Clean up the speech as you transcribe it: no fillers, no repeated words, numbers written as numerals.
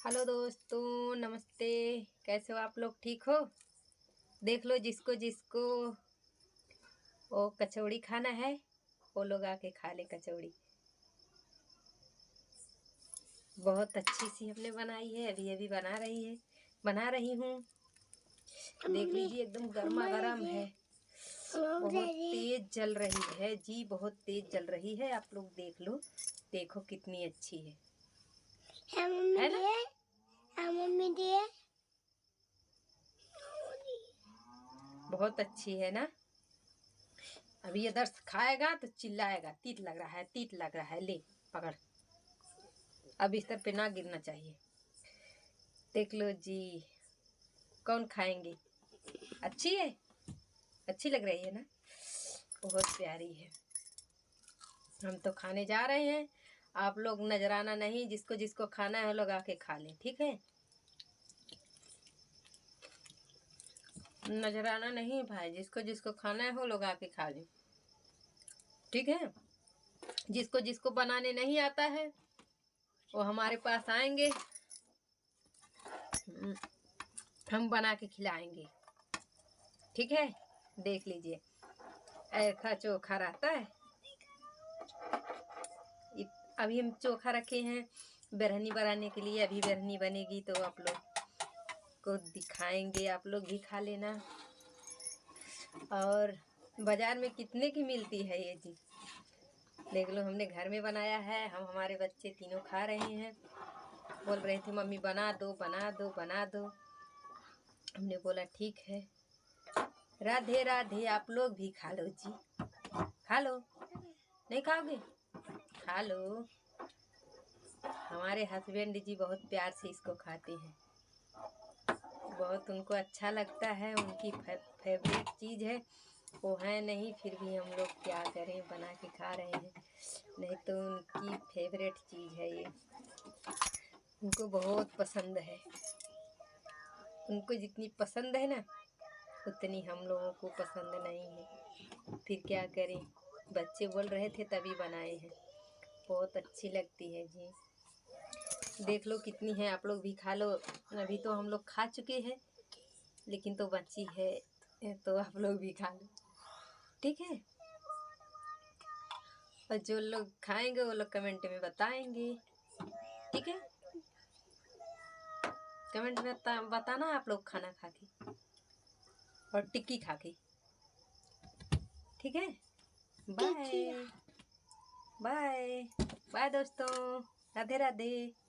Hello दोस्तों, नमस्ते। कैसे हो आप लोग? ठीक हो? देख लो, जिसको जिसको वो कचौड़ी खाना है वो लोग आके खा ले कचौड़ी। बहुत अच्छी सी हमने बनाई है, अभी अभी बना रही हूँ। देख लीजिए, एकदम गर्मा गर्म है। बहुत तेज जल रही है जी, बहुत तेज जल रही है। आप लोग देख लो, देखो कितनी अच्छी है ना? बहुत अच्छी है ना? अभी ये दर्द खाएगा तो चिल्लाएगा, तीत लग रहा है, तीत लग रहा है। ले पकड़, अब बिस्तर पे ना गिरना चाहिए। देख लो जी, कौन खाएंगे? अच्छी है, अच्छी लग रही है ना? बहुत प्यारी है। हम तो खाने जा रहे हैं, आप लोग नजराना नहीं। जिसको जिसको खाना है वो लोग आके खा लें, ठीक है? नजराना नहीं भाई, जिसको जिसको खाना है वो लोग आके खा लें, ठीक है? जिसको जिसको बनाने नहीं आता है वो हमारे पास आएंगे, हम बना के खिलाएंगे, ठीक है? देख लीजिए, ऐसा चोखा रहता है। अभी हम चोखा रखे हैं बिरयानी बनाने के लिए। अभी बिरयानी बनेगी तो आप लोग को दिखाएंगे, आप लोग भी खा लेना। और बाजार में कितने की मिलती है ये जी? देख लो, हमने घर में बनाया है। हम हमारे बच्चे तीनों खा रहे हैं। बोल रहे थे मम्मी बना दो बना दो बना दो। हमने बोला ठीक है। राधे राधे, आप लोग भी खा लो जी, खा लो। नहीं खाओगे? खा लो। हमारे हस्बैंड जी बहुत प्यार से इसको खाते हैं, बहुत उनको अच्छा लगता है। उनकी फेवरेट चीज़ है वो है नहीं, फिर भी हम लोग क्या करें, बना के खा रहे हैं। नहीं तो उनकी फेवरेट चीज़ है ये, उनको बहुत पसंद है। उनको जितनी पसंद है ना उतनी हम लोगों को पसंद नहीं है। फिर क्या करें, बच्चे बोल रहे थे तभी बनाए हैं। बहुत अच्छी लगती है जी। देख लो कितनी है, आप लोग भी खा लो। अभी तो हम लोग खा चुके हैं, लेकिन तो बची है तो आप लोग भी खा लो, ठीक है? और जो लोग खाएंगे वो लोग कमेंट में बताएंगे, ठीक है? कमेंट में बताना आप लोग खाना खा के और टिक्की खा के, ठीक है? बाय बाय बाय दोस्तों, राधे राधे।